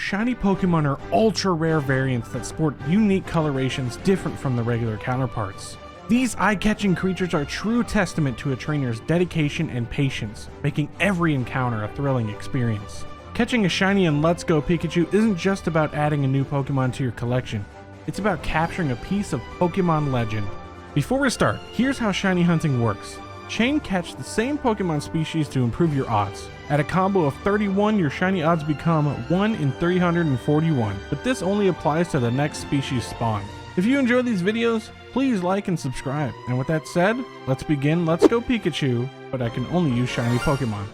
Shiny Pokemon are ultra rare variants that sport unique colorations different from the regular counterparts. These eye-catching creatures are true testament to a trainer's dedication and patience, making every encounter a thrilling experience. Catching a shiny in Let's Go Pikachu isn't just about adding a new Pokemon to your collection, it's about capturing a piece of Pokemon legend. Before we start, here's how shiny hunting works. Chain catch the same Pokemon species to improve your odds. At a combo of 31, your shiny odds become 1 in 341, but this only applies to the next species spawn. If you enjoy these videos, please like and subscribe. And with that said, let's begin Let's Go Pikachu, but I can only use shiny Pokemon.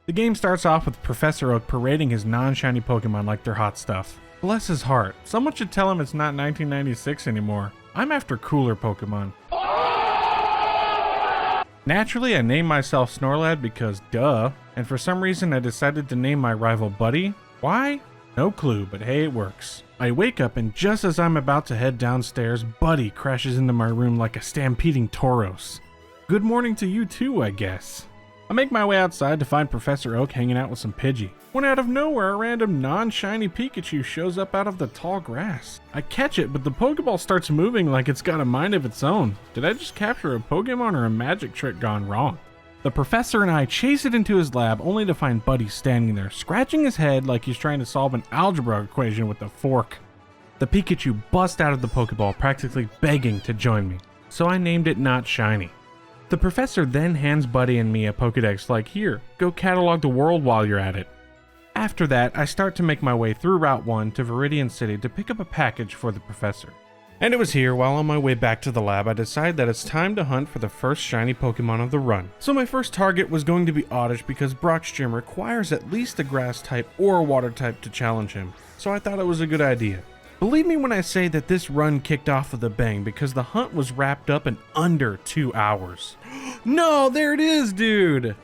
The game starts off with Professor Oak parading his non-shiny Pokemon like they're hot stuff. Bless his heart, someone should tell him it's not 1996 anymore. I'm after cooler Pokemon. Naturally, I named myself Snorlax because duh, and for some reason I decided to name my rival Buddy. Why? No clue, but hey, it works. I wake up and just as I'm about to head downstairs, Buddy crashes into my room like a stampeding Tauros. Good morning to you too, I guess. I make my way outside to find Professor Oak hanging out with some Pidgey, when out of nowhere a random non-shiny Pikachu shows up out of the tall grass. I catch it, but the Pokeball starts moving like it's got a mind of its own. Did I just capture a Pokemon or a magic trick gone wrong? The professor and I chase it into his lab only to find Buddy standing there, scratching his head like he's trying to solve an algebra equation with a fork. The Pikachu busts out of the Pokeball, practically begging to join me, so I named it Not Shiny. The professor then hands Buddy and me a Pokedex like, here, go catalog the world while you're at it. After that, I start to make my way through Route 1 to Viridian City to pick up a package for the professor. And it was here, while on my way back to the lab, I decided that it's time to hunt for the first shiny Pokemon of the run. So my first target was going to be Oddish because Brock's gym requires at least a grass type or a water type to challenge him, so I thought it was a good idea. Believe me when I say that this run kicked off with a bang because the hunt was wrapped up in under 2 hours. No, there it is, dude!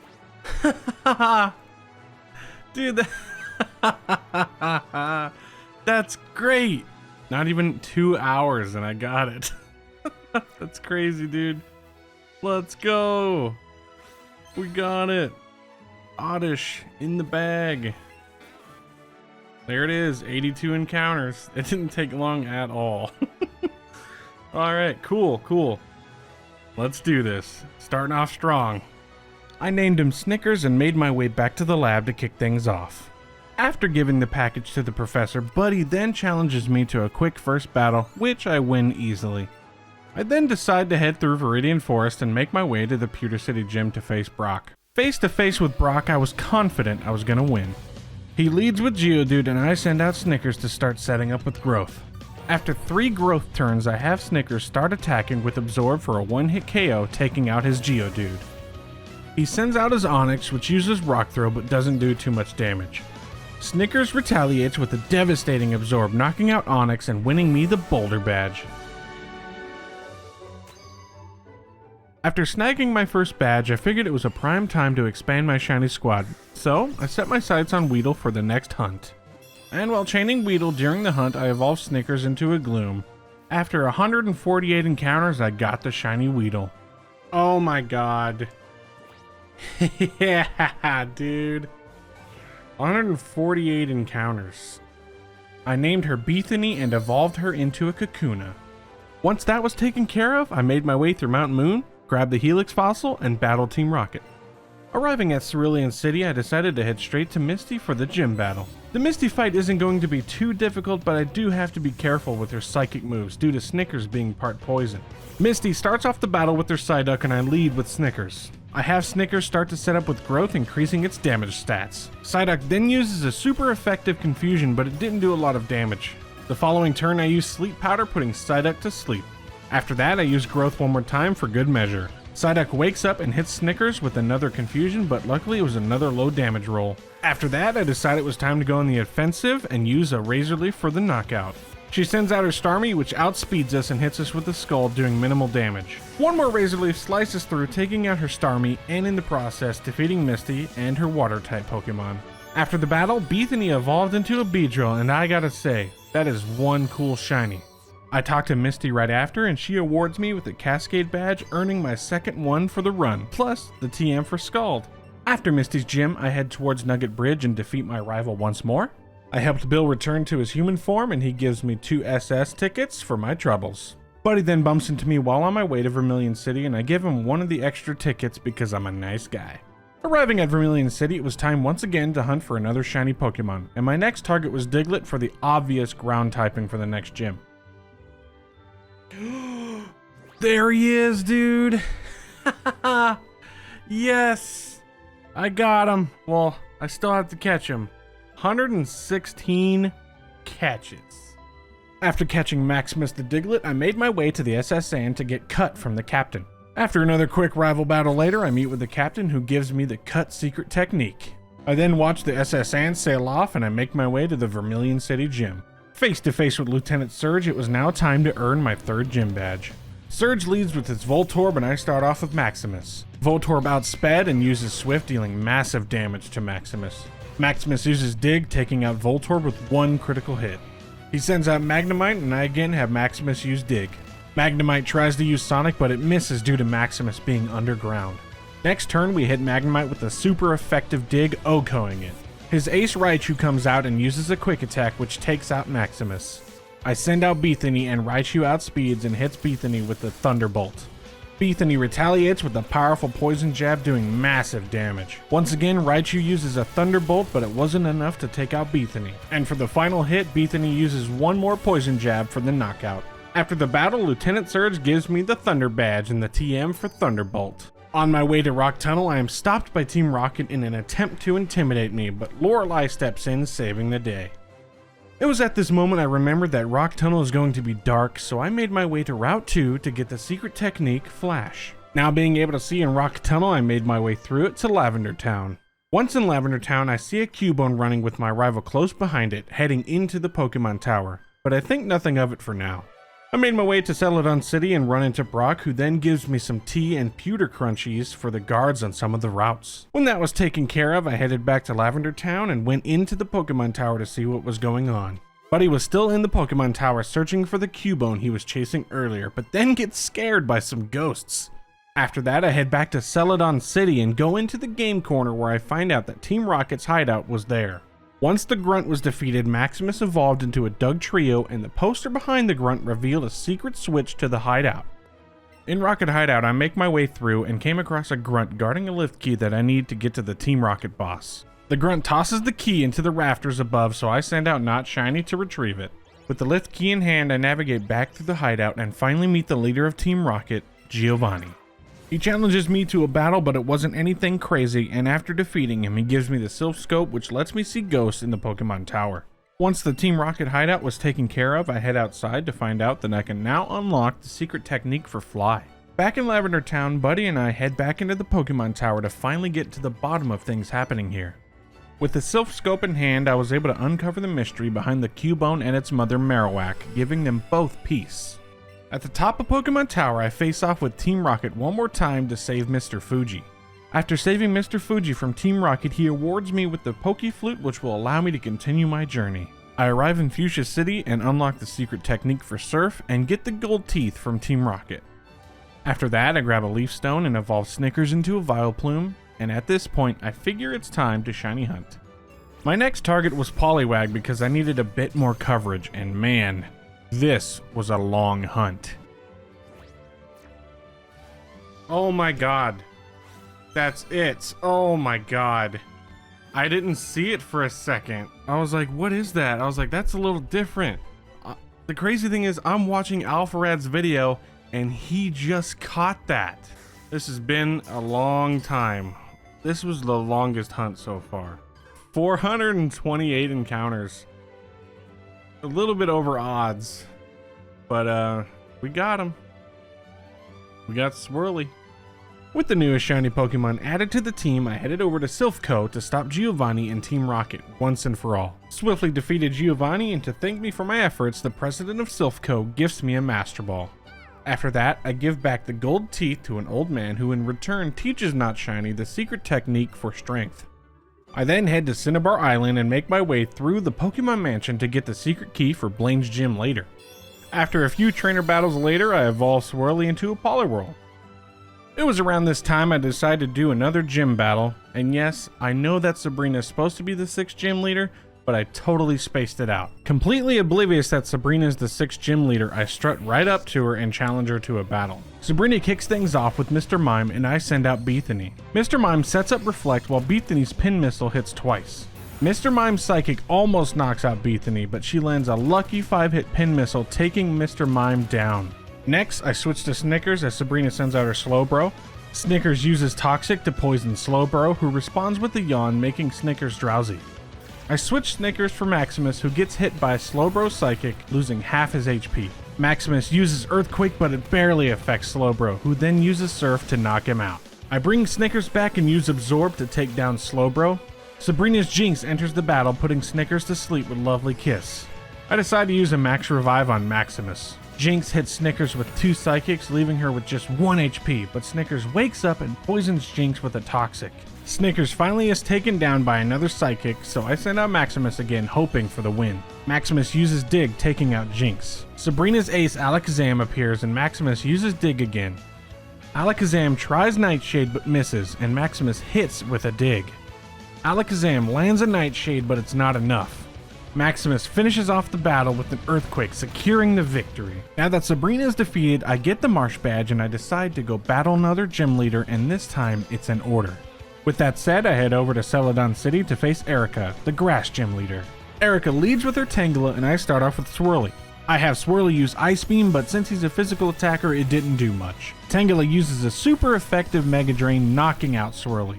Dude, that's great! Not even 2 hours and I got it. That's crazy, dude. Let's go! We got it! Oddish in the bag. There it is, 82 encounters. It didn't take long at all. Alright, cool. Let's do this. Starting off strong. I named him Snickers and made my way back to the lab to kick things off. After giving the package to the professor, Buddy then challenges me to a quick first battle, which I win easily. I then decide to head through Viridian Forest and make my way to the Pewter City Gym to face Brock. Face to face with Brock, I was confident I was gonna win. He leads with Geodude and I send out Snickers to start setting up with Growth. After 3 Growth turns, I have Snickers start attacking with Absorb for a one-hit KO, taking out his Geodude. He sends out his Onix, which uses Rock Throw but doesn't do too much damage. Snickers retaliates with a devastating Absorb, knocking out Onix and winning me the Boulder Badge. After snagging my first badge, I figured it was a prime time to expand my shiny squad, so I set my sights on Weedle for the next hunt. And while chaining Weedle during the hunt, I evolved Snickers into a Gloom. After 148 encounters, I got the shiny Weedle. Oh my god. Yeah, dude. 148 encounters. I named her Bethany and evolved her into a Kakuna. Once that was taken care of, I made my way through Mount Moon, grabbed the Helix fossil, and battled Team Rocket. Arriving at Cerulean City, I decided to head straight to Misty for the gym battle. The Misty fight isn't going to be too difficult, but I do have to be careful with her psychic moves due to Snickers being part poison. Misty starts off the battle with her Psyduck and I lead with Snickers. I have Snickers start to set up with Growth, increasing its damage stats. Psyduck then uses a super effective Confusion, but it didn't do a lot of damage. The following turn I use Sleep Powder, putting Psyduck to sleep. After that I use Growth one more time for good measure. Psyduck wakes up and hits Snickers with another Confusion, but luckily it was another low damage roll. After that I decided it was time to go on the offensive and use a Razor Leaf for the knockout. She sends out her Starmie, which outspeeds us and hits us with the skull, doing minimal damage. One more Razor Leaf slices through, taking out her Starmie, and in the process defeating Misty and her Water-type Pokemon. After the battle, Bethany evolved into a Beedrill, and I gotta say, that is one cool shiny. I talked to Misty right after, and she awards me with a Cascade badge, earning my second one for the run, plus the TM for Scald. After Misty's gym, I head towards Nugget Bridge and defeat my rival once more. I helped Bill return to his human form and he gives me 2 SS tickets for my troubles. Buddy then bumps into me while on my way to Vermilion City and I give him one of the extra tickets because I'm a nice guy. Arriving at Vermilion City, it was time once again to hunt for another shiny Pokemon, and my next target was Diglett for the obvious ground typing for the next gym. There he is, dude! Yes! I got him. Well, I still have to catch him. 116 catches. After catching Maximus the Diglett, I made my way to the SS Sand to get cut from the captain. After another quick rival battle later, I meet with the captain who gives me the cut secret technique. I then watch the SS Sand sail off and I make my way to the Vermilion City gym. Face to face with Lieutenant Surge, it was now time to earn my 3rd gym badge. Surge leads with its Voltorb and I start off with Maximus. Voltorb outsped and uses Swift, dealing massive damage to Maximus. Maximus uses Dig, taking out Voltorb with 1 critical hit. He sends out Magnemite and I again have Maximus use Dig. Magnemite tries to use Sonic, but it misses due to Maximus being underground. Next turn, we hit Magnemite with a super effective Dig, OHKOing it. His Ace Raichu comes out and uses a quick attack which takes out Maximus. I send out Beathany and Raichu outspeeds and hits Beathany with the Thunderbolt. Beathany retaliates with a powerful poison jab doing massive damage. Once again, Raichu uses a Thunderbolt, but it wasn't enough to take out Beathany. And for the final hit, Beathany uses 1 more poison jab for the knockout. After the battle, Lieutenant Surge gives me the Thunder Badge and the TM for Thunderbolt. On my way to Rock Tunnel, I am stopped by Team Rocket in an attempt to intimidate me, but Lorelei steps in, saving the day. It was at this moment I remembered that Rock Tunnel is going to be dark, so I made my way to Route 2 to get the secret technique, Flash. Now being able to see in Rock Tunnel, I made my way through it to Lavender Town. Once in Lavender Town, I see a Cubone running with my rival close behind it, heading into the Pokemon Tower, but I think nothing of it for now. I made my way to Celadon City and run into Brock, who then gives me some tea and pewter crunchies for the guards on some of the routes. When that was taken care of, I headed back to Lavender Town and went into the Pokemon Tower to see what was going on. Buddy was still in the Pokemon Tower searching for the Cubone he was chasing earlier, but then gets scared by some ghosts. After that, I head back to Celadon City and go into the game corner where I find out that Team Rocket's hideout was there. Once the Grunt was defeated, Maximus evolved into a Dugtrio, and the poster behind the Grunt revealed a secret switch to the hideout. In Rocket Hideout, I make my way through and came across a Grunt guarding a lift key that I need to get to the Team Rocket boss. The Grunt tosses the key into the rafters above, so I send out Not Shiny to retrieve it. With the lift key in hand, I navigate back through the hideout and finally meet the leader of Team Rocket, Giovanni. He challenges me to a battle, but it wasn't anything crazy, and after defeating him, he gives me the Sylph Scope, which lets me see ghosts in the Pokemon Tower. Once the Team Rocket hideout was taken care of, I head outside to find out that I can now unlock the secret technique for Fly. Back in Lavender Town, Buddy and I head back into the Pokemon Tower to finally get to the bottom of things happening here. With the Sylph Scope in hand, I was able to uncover the mystery behind the Cubone and its mother Marowak, giving them both peace. At the top of Pokemon Tower, I face off with Team Rocket one more time to save Mr. Fuji. After saving Mr. Fuji from Team Rocket, he awards me with the Poke Flute, which will allow me to continue my journey. I arrive in Fuchsia City and unlock the secret technique for Surf and get the gold teeth from Team Rocket. After that, I grab a Leaf Stone and evolve Snickers into a Vileplume, and at this point, I figure it's time to shiny hunt. My next target was Poliwag because I needed a bit more coverage, and man, this was a long hunt. Oh my god. That's it. Oh my god. I didn't see it for a second. I was like, what is that? I was like, that's a little different. The crazy thing is, I'm watching Alpharad's video, and he just caught that. This has been a long time. This was the longest hunt so far. 428 encounters. A little bit over odds, but we got him. We got Swirly. With the newest shiny Pokemon added to the team, I headed over to Silphco to stop Giovanni and Team Rocket once and for all. Swiftly defeated Giovanni, and to thank me for my efforts, the president of Silphco gifts me a Master Ball. After that, I give back the gold teeth to an old man who in return teaches Not Shiny the secret technique for strength. I then head to Cinnabar Island and make my way through the Pokemon Mansion to get the secret key for Blaine's gym later. After a few trainer battles later, I evolve Swirly into a Poliwhirl. It was around this time I decided to do another gym battle, and yes, I know that Sabrina is supposed to be the 6th gym leader, but I totally spaced it out. Completely oblivious that Sabrina is the 6th gym leader, I strut right up to her and challenge her to a battle. Sabrina kicks things off with Mr. Mime and I send out Bethany. Mr. Mime sets up Reflect while Bethany's pin missile hits twice. Mr. Mime's Psychic almost knocks out Bethany, but she lands a lucky 5-hit pin missile, taking Mr. Mime down. Next, I switch to Snickers as Sabrina sends out her Slowbro. Snickers uses Toxic to poison Slowbro, who responds with a yawn, making Snickers drowsy. I switch Snickers for Maximus, who gets hit by Slowbro's Psychic, losing half his HP. Maximus uses Earthquake, but it barely affects Slowbro, who then uses Surf to knock him out. I bring Snickers back and use Absorb to take down Slowbro. Sabrina's Jinx enters the battle, putting Snickers to sleep with Lovely Kiss. I decide to use a Max Revive on Maximus. Jinx hits Snickers with 2 Psychics, leaving her with just 1 HP, but Snickers wakes up and poisons Jinx with a Toxic. Snickers finally is taken down by another Psychic, so I send out Maximus again, hoping for the win. Maximus uses Dig, taking out Jinx. Sabrina's ace Alakazam appears and Maximus uses Dig again. Alakazam tries Nightshade but misses, and Maximus hits with a Dig. Alakazam lands a Nightshade, but it's not enough. Maximus finishes off the battle with an Earthquake, securing the victory. Now that Sabrina is defeated, I get the Marsh Badge and I decide to go battle another gym leader, and this time it's an order. With that said, I head over to Celadon City to face Erica, the Grass gym leader. Erica leads with her Tangela and I start off with Swirly. I have Swirly use Ice Beam, but since he's a physical attacker, it didn't do much. Tangela uses a super effective Mega Drain, knocking out Swirly.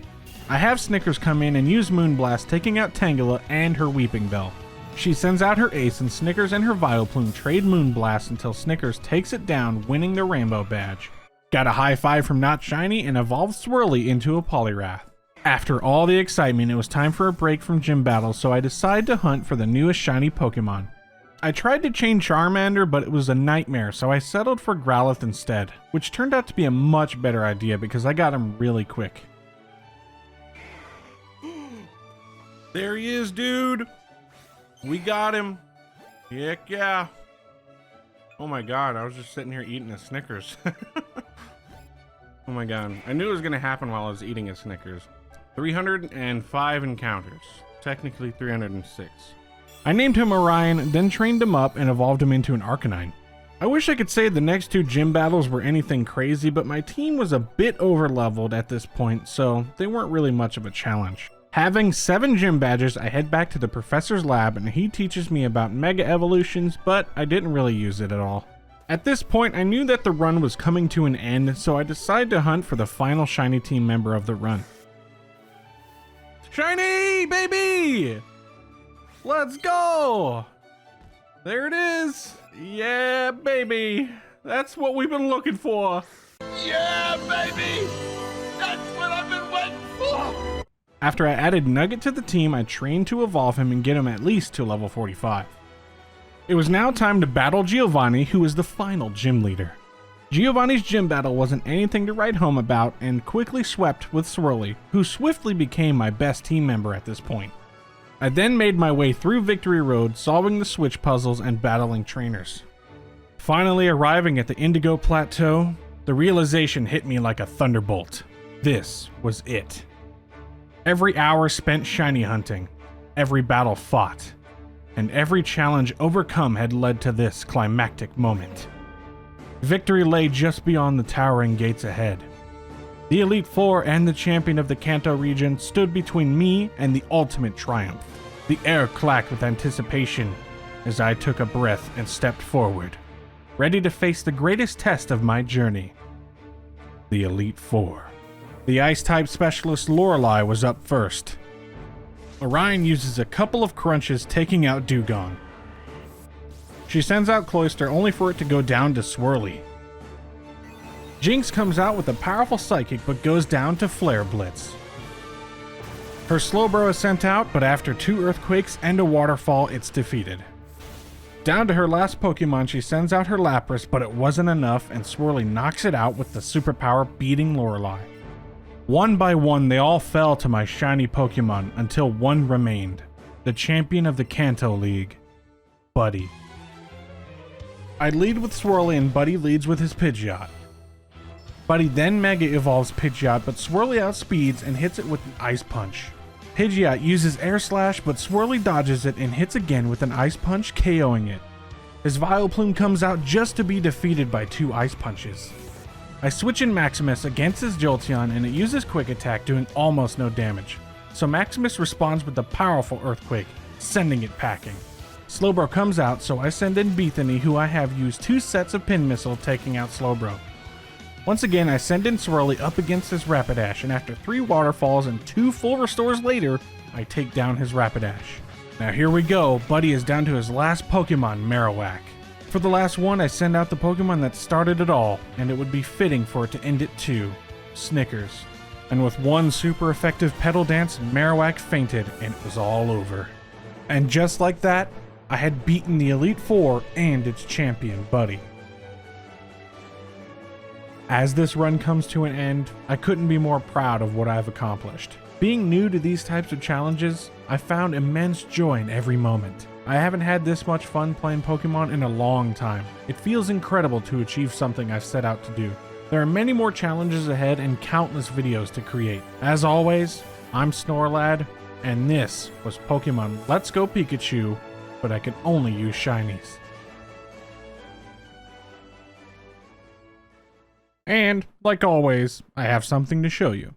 I have Snickers come in and use Moonblast, taking out Tangela and her Weeping Bell. She sends out her ace and Snickers and her Vileplume trade Moonblast until Snickers takes it down, winning the Rainbow Badge. Got a high five from Not Shiny and evolved Swirly into a Poliwrath. After all the excitement, it was time for a break from gym battles, so I decided to hunt for the newest shiny Pokemon. I tried to chain Charmander, but it was a nightmare, so I settled for Growlithe instead, which turned out to be a much better idea because I got him really quick. There he is, dude! We got him. Heck yeah. Oh my god, I was just sitting here eating a Snickers. Oh my god. I knew it was going to happen while I was eating a Snickers. 305 encounters. Technically 306. I named him Orion, then trained him up and evolved him into an Arcanine. I wish I could say the next 2 gym battles were anything crazy, but my team was a bit over-leveled at this point, so they weren't really much of a challenge. Having 7 gym badges, I head back to the professor's lab and he teaches me about Mega Evolutions, but I didn't really use it at all. At this point, I knew that the run was coming to an end, so I decided to hunt for the final shiny team member of the run. Shiny, baby! Let's go! There it is! Yeah, baby! That's what we've been looking for! Yeah, baby! That's what I've been waiting for! After I added Nugget to the team, I trained to evolve him and get him at least to level 45. It was now time to battle Giovanni, who is the final gym leader. Giovanni's gym battle wasn't anything to write home about and quickly swept with Swirly, who swiftly became my best team member at this point. I then made my way through Victory Road, solving the switch puzzles and battling trainers. Finally arriving at the Indigo Plateau, the realization hit me like a thunderbolt. This was it. Every hour spent shiny hunting, every battle fought, and every challenge overcome had led to this climactic moment. Victory lay just beyond the towering gates ahead. The Elite Four and the champion of the Kanto region stood between me and the ultimate triumph. The air clacked with anticipation as I took a breath and stepped forward, ready to face the greatest test of my journey. The Elite Four. The Ice-type specialist Lorelei was up first. Orion uses a couple of crunches, taking out Dugong. She sends out Cloyster only for it to go down to Swirly. Jinx comes out with a powerful Psychic but goes down to Flare Blitz. Her Slowbro is sent out, but after 2 Earthquakes and a Waterfall, it's defeated. Down to her last Pokemon, she sends out her Lapras, but it wasn't enough and Swirly knocks it out with the superpower, beating Lorelei. One by one, they all fell to my shiny Pokemon until one remained, the champion of the Kanto League, Buddy. I lead with Swirly and Buddy leads with his Pidgeot. Buddy then Mega Evolves Pidgeot, but Swirly outspeeds and hits it with an Ice Punch. Pidgeot uses Air Slash, but Swirly dodges it and hits again with an Ice Punch, KOing it. His Vileplume comes out just to be defeated by 2 Ice Punches. I switch in Maximus against his Jolteon and it uses Quick Attack, doing almost no damage. So Maximus responds with a powerful Earthquake, sending it packing. Slowbro comes out, so I send in Bethany, who I have used 2 sets of Pin Missile, taking out Slowbro. Once again, I send in Swirly up against his Rapidash, and after 3 Waterfalls and 2 full restores later, I take down his Rapidash. Now here we go, Buddy is down to his last Pokemon, Marowak. For the last one, I send out the Pokemon that started it all, and it would be fitting for it to end it too, Snickers. And with 1 super effective Petal Dance, Marowak fainted, and it was all over. And just like that, I had beaten the Elite Four and its champion, Buddy. As this run comes to an end, I couldn't be more proud of what I've accomplished. Being new to these types of challenges, I found immense joy in every moment. I haven't had this much fun playing Pokemon in a long time. It feels incredible to achieve something I set out to do. There are many more challenges ahead and countless videos to create. As always, I'm Snorlad, and this was Pokemon Let's Go Pikachu, but I can only use shinies. And, like always, I have something to show you.